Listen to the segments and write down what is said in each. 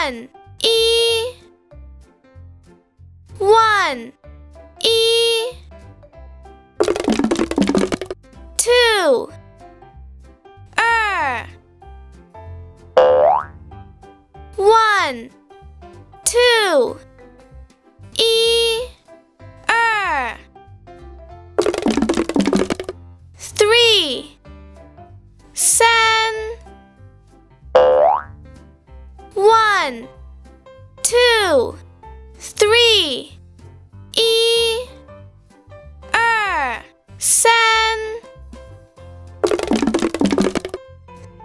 One, 一 One, 一 Two, 二 One, two, 一 二 Three, 三 One, two, three, 一 二 三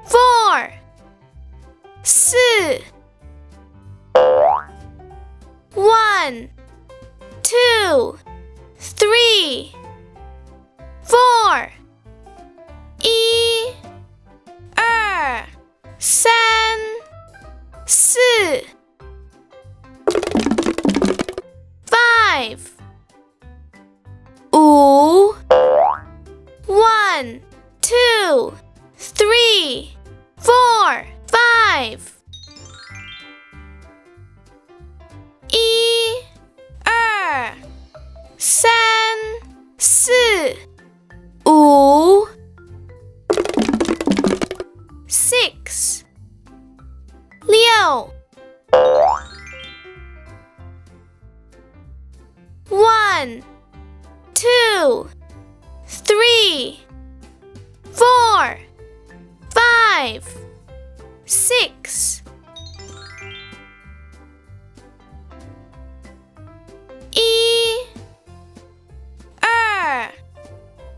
Four, 四 One, two, three, four, 一 二 三 四 Five, 五 One, two, three, four, five, 一二三四五 Six, 六 One, two, three, four, five, six, 一二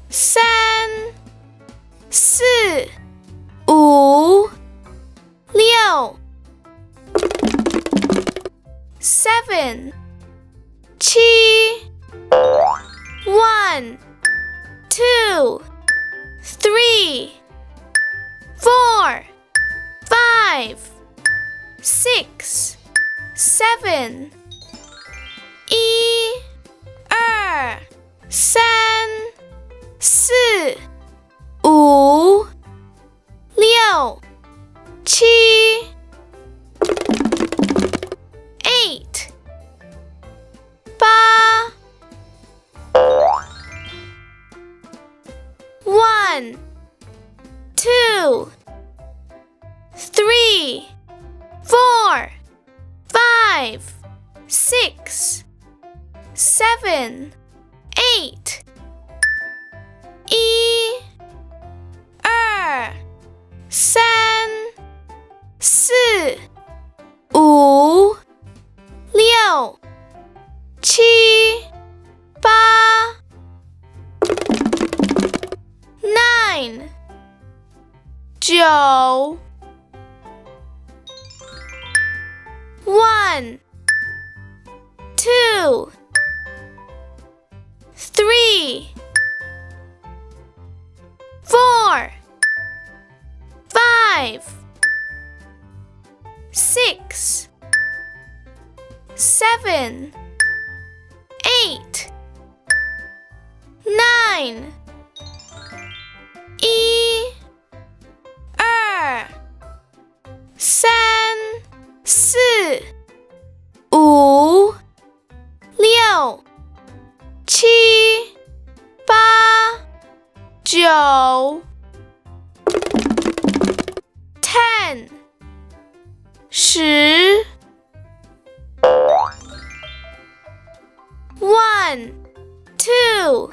三四五六 Seven, 七 One, two, three, four, five, six, seven, 一二三四五六七 Eight, 八 One, two, three, four, five, six, seven, eight, 一二三四五六七八 Nine, 九 One, two, three, four, five, six, seven, eight, nine, 一二三四五六七八九 Ten, 十 One, two,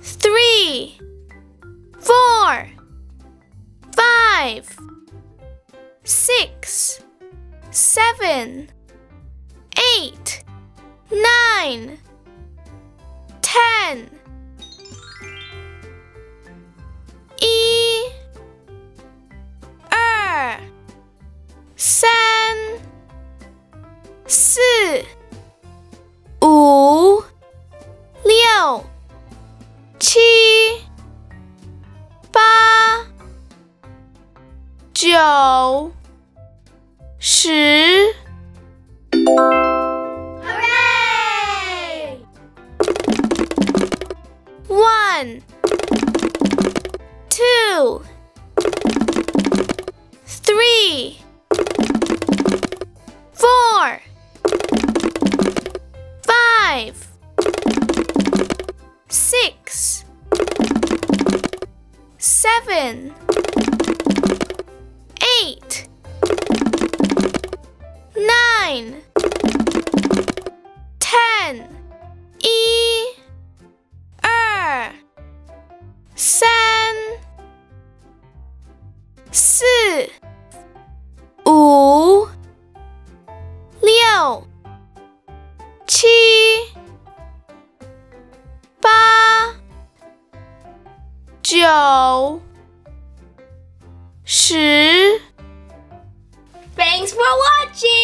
three, four, five, six, seven, eight, nine, 10, 一二三四五六七八九十 Hooray! One, two, three, nine, 10, 一、二、三、四、五、六、七、八、九、10。Thanks for watching!